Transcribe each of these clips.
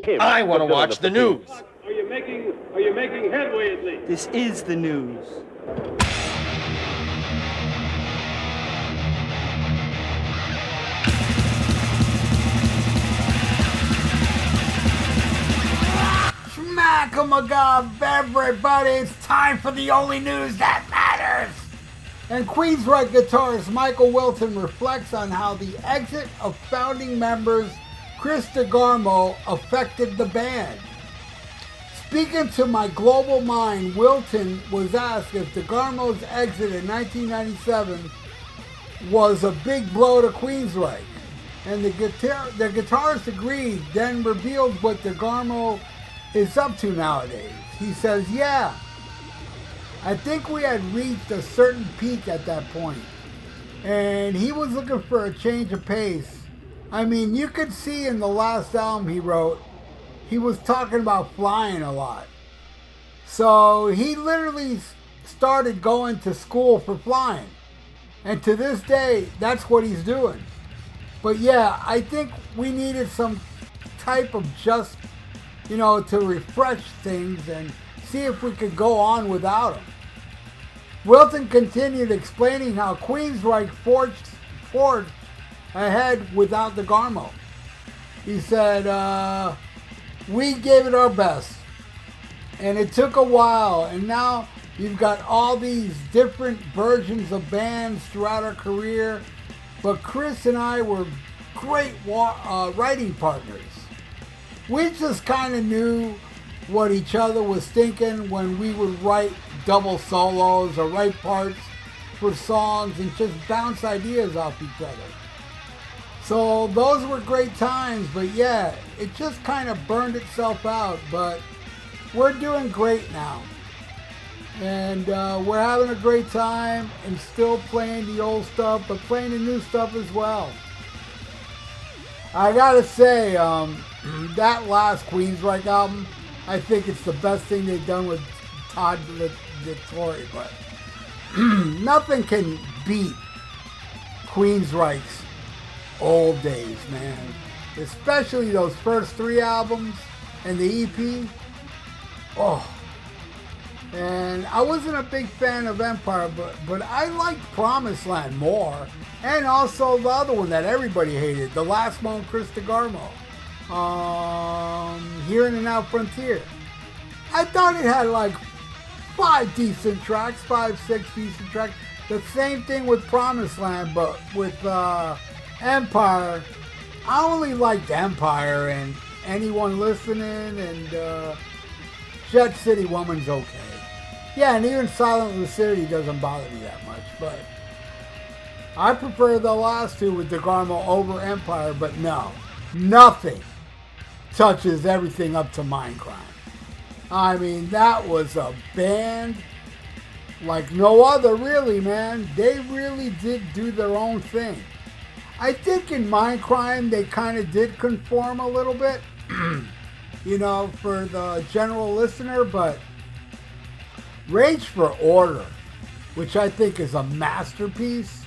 him. I want to watch the news. Are you making headway at least? This is the news. Smack-a-ma-gob, everybody, it's time for the only news that matters. And Queensrÿche guitarist Michael Wilton reflects on how the exit of founding members Chris DeGarmo affected the band. Speaking to my global mind, Wilton was asked if DeGarmo's exit in 1997 was a big blow to Queensrÿche. And the guitarist agreed, then revealed what DeGarmo is up to nowadays. He says, yeah, I think we had reached a certain peak at that point, and he was looking for a change of pace. I mean, you could see in the last album he wrote, he was talking about flying a lot. So he literally started going to school for flying. And to this day, that's what he's doing. But yeah, I think we needed some type of just, to refresh things and see if we could go on without him. Wilton continued explaining how Queensrÿche forged ahead without DeGarmo. He said, we gave it our best, and it took a while, and now you've got all these different versions of bands throughout our career, but Chris and I were great writing partners. We just kind of knew what each other was thinking when we would write double solos or write parts for songs and just bounce ideas off each other. So those were great times, but yeah, it just kind of burned itself out, but we're doing great now. And we're having a great time and still playing the old stuff, but playing the new stuff as well. I gotta say, that last Queensrÿche album, I think it's the best thing they've done with Todd Vittori, but nothing can beat Queensrÿche's old days, man. Especially those first 3 albums and the EP. Oh. And I wasn't a big fan of Empire, but I liked Promised Land more. And also the other one that everybody hated, the last one, Chris DeGarmo. Here in and Out Frontier. I thought it had like 5 decent tracks, 5-6 decent tracks. The same thing with Promised Land, but with Empire, I only liked Empire and Anyone Listening and Jet City Woman's okay. Yeah, and even Silent Lucidity doesn't bother me that much, but I prefer the last 2 with DeGarmo over Empire, but no, nothing touches everything up to Mindcrime. I mean, that was a band like no other, really, man. They really did do their own thing. I think in Mindcrime, they kind of did conform a little bit, for the general listener, but Rage for Order, which I think is a masterpiece,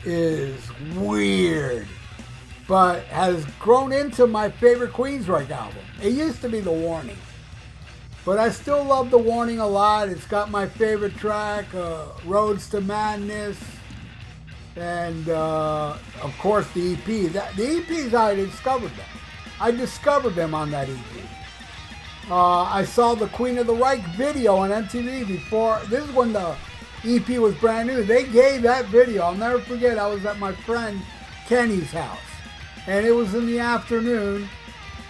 is weird, but has grown into my favorite Queensrÿche album. It used to be The Warning, but I still love The Warning a lot. It's got my favorite track, Roads to Madness, and of course the EP. The EP is how I discovered them. I discovered them on that EP. I saw the Queen of the Reich video on MTV before. This is when the EP was brand new. They gave that video. I'll never forget. I was at my friend Kenny's house, and it was in the afternoon,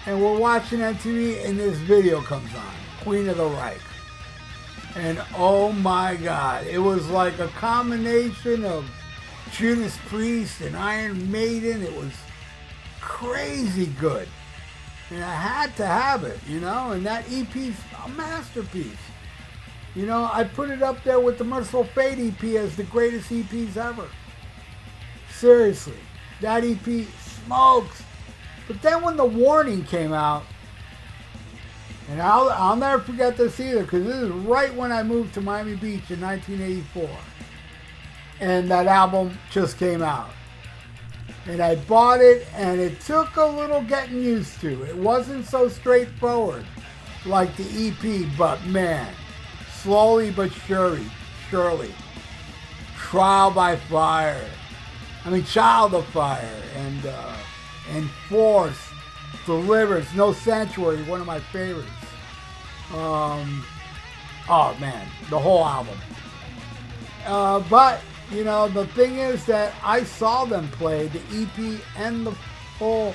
and we're watching MTV, and this video comes on, Queen of the Reich. And oh my God, it was like a combination of Judas Priest and Iron Maiden. It was crazy good. And I had to have it, and that EP's a masterpiece. I put it up there with the Merciful Fate EP as the greatest EPs ever. Seriously, that EP smokes. But then when The Warning came out, and I'll never forget this either, because this is right when I moved to Miami Beach in 1984. And that album just came out. And I bought it, and it took a little getting used to. It wasn't so straightforward like the EP, but man, slowly but surely, Trial by Fire. Child of Fire, and Force, Deliverance, No Sanctuary, one of my favorites. Oh man, the whole album. But you know, the thing is that I saw them play the EP and the full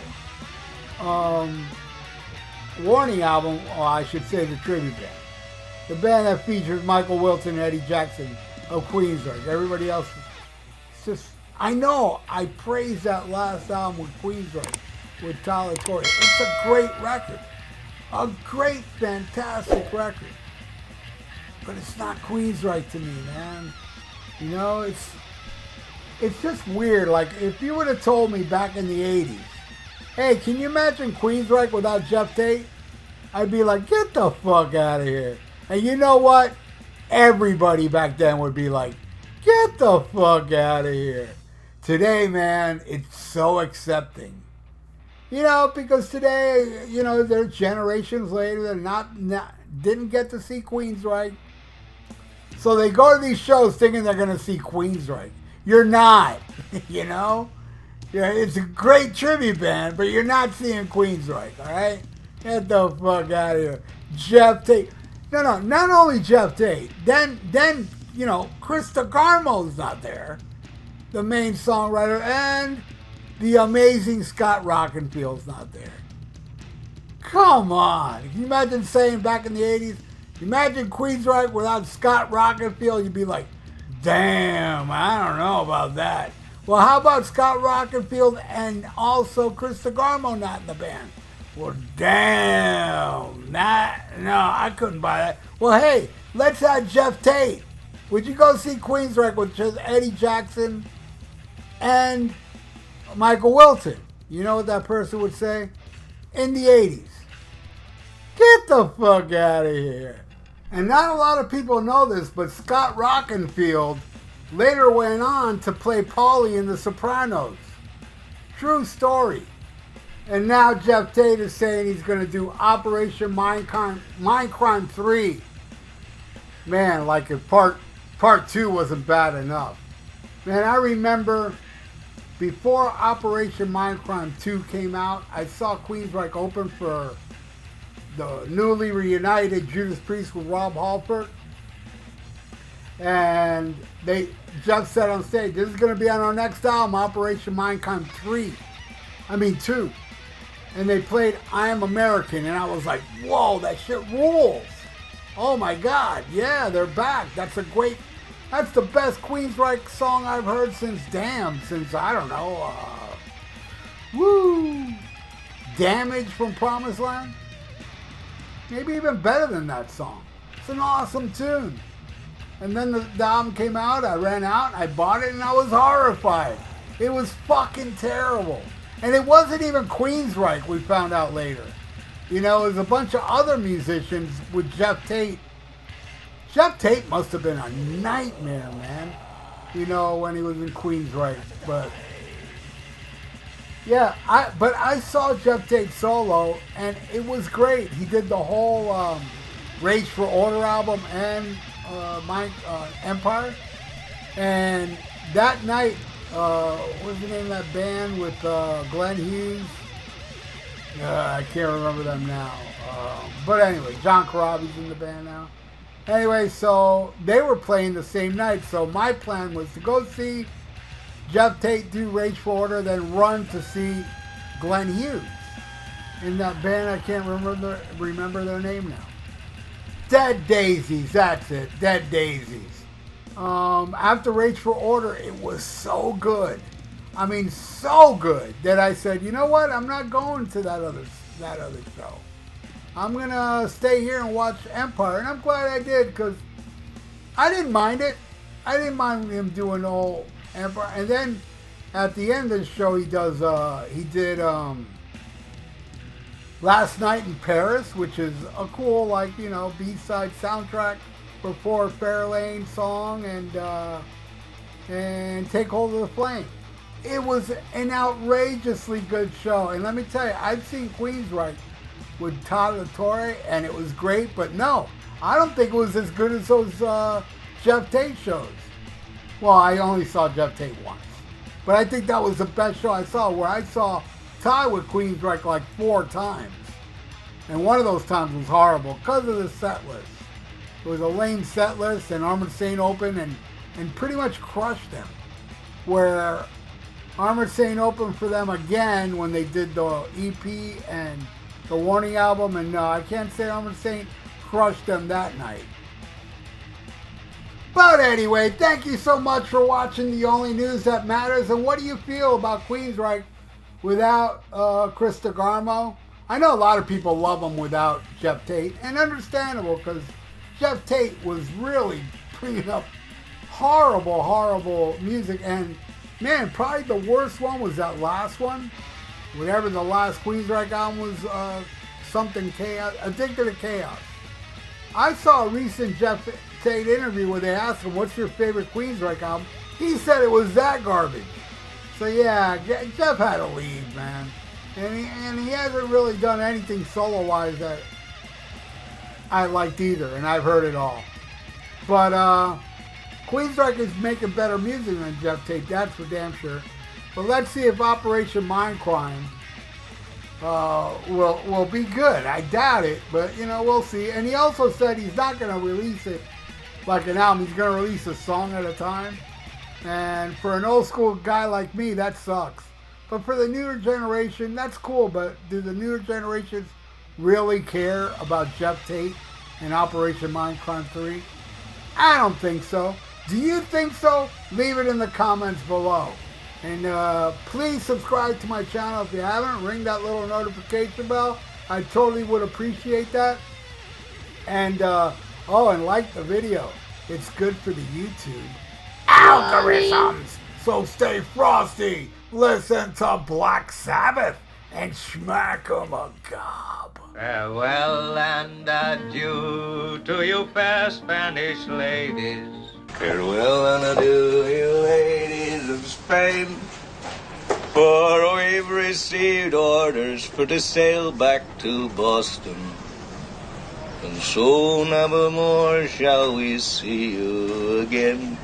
Warning album, or I should say the tribute band. The band that features Michael Wilton and Eddie Jackson of Queensrÿche. Everybody else, it's just, I know I praised that last album with Queensrÿche, with Tyler Corey. It's a great record. A great, fantastic record. But it's not Queensrÿche to me, man. You know, it's just weird. Like, if you would have told me back in the 80s, hey, can you imagine Queensrÿche without Jeff Tate? I'd be like, get the fuck out of here. And you know what? Everybody back then would be like, get the fuck out of here. Today, man, it's so accepting. You know, because today, you know, they're generations later that didn't get to see Queensrÿche. So they go to these shows thinking they're going to see Queensrÿche. You're not, you know? Yeah, it's a great tribute band, but you're not seeing Queensrÿche, all right? Get the fuck out of here. Jeff Tate. No, not only Jeff Tate. Then you know, Chris DeGarmo's not there, the main songwriter, and the amazing Scott Rockenfield's not there. Come on. Can you imagine saying back in the 80s, imagine Queensrÿche without Scott Rockenfield? You'd be like, damn, I don't know about that. Well, how about Scott Rockenfield and also Chris DeGarmo not in the band? Well, damn. No, I couldn't buy that. Well, hey, let's have Jeff Tate. Would you go see Queensrÿche with just Eddie Jackson and Michael Wilton? You know what that person would say? In the 80s. Get the fuck out of here. And not a lot of people know this, but Scott Rockenfield later went on to play Paulie in The Sopranos. True story. And now Jeff Tate is saying he's going to do Operation Mindcrime 3. Man, like if part 2 wasn't bad enough. Man, I remember before Operation Mindcrime 2 came out, I saw Queensrÿche open for the newly reunited Judas Priest with Rob Halford. And Jeff said on stage, this is going to be on our next album, Operation Mindcrime 2. And they played I Am American, and I was like, whoa, that shit rules. Oh my God, yeah, they're back. That's the best Queensrÿche song I've heard since I don't know, Damage from Promised Land? Maybe even better than that song. It's an awesome tune. And then the album came out, I ran out, I bought it, and I was horrified. It was fucking terrible. And it wasn't even Queensrÿche, we found out later. You know, it was a bunch of other musicians with Jeff Tate. Jeff Tate must have been a nightmare, man. You know, when he was in Queensrÿche. But yeah, I saw Jeff Tate solo, and it was great. He did the whole Rage for Order album and Empire. And that night, what's the name of that band with Glenn Hughes? I can't remember them now. But anyway, John Corabi's in the band now. Anyway, so they were playing the same night. So my plan was to go see Jeff Tate do Rage for Order, then run to see Glenn Hughes in that band. I can't remember their name now. Dead Daisies, that's it. Dead Daisies. After Rage for Order, it was so good. I mean, so good that I said, you know what? I'm not going to that other show. I'm gonna stay here and watch Empire, and I'm glad I did because I didn't mind it. I didn't mind him doing the whole Empire. And then at the end of the show, he did Last Night in Paris, which is a cool, like, you know, B-side soundtrack before Fairlane song, and Take Hold of the Flame. it was an outrageously good show. And let me tell you, I've seen Queensrÿche with Todd La Torre, and it was great. But no, I don't think it was as good as those Jeff Tate shows. Well, I only saw Jeff Tate once. But I think that was the best show I saw, where I saw Todd with Queensrÿche like 4 times. And one of those times was horrible because of the set list. It was a lame set list, and Armored Saint opened and pretty much crushed them. Where Armored Saint opened for them again when they did the EP and the Warning album, and no, I can't say Armored Saint crushed them that night. But anyway, thank you so much for watching The Only News That Matters. And what do you feel about Queensrÿche without Chris DeGarmo? I know a lot of people love him without Jeff Tate, and understandable, because Jeff Tate was really bringing up horrible, horrible music. And man, probably the worst one was that last one. Whatever the last Queensrÿche album was, something chaos, Addicted to Chaos. I saw a recent Jeff Tate interview where they asked him, what's your favorite Queensrÿche album? He said it was that garbage. So yeah, Jeff had to leave, man. And he hasn't really done anything solo-wise that I liked either, and I've heard it all. But Queensrÿche is making better music than Jeff Tate, that's for damn sure. But let's see if Operation Mindcrime will be good. I doubt it, but you know, we'll see. And he also said he's not going to release it like an album. He's going to release a song at a time. And for an old school guy like me, that sucks. But for the newer generation, that's cool. But do the newer generations really care about Jeff Tate and Operation Mindcrime 3? I don't think so. Do you think so? Leave it in the comments below. And please subscribe to my channel if you haven't. Ring that little notification bell. I totally would appreciate that. And, and like the video. It's good for the YouTube algorithms. So stay frosty. Listen to Black Sabbath and smack 'em a gob. Farewell and adieu to you fair Spanish ladies. Farewell and adieu, you ladies of Spain. For we've received orders for to sail back to Boston. And so never more shall we see you again.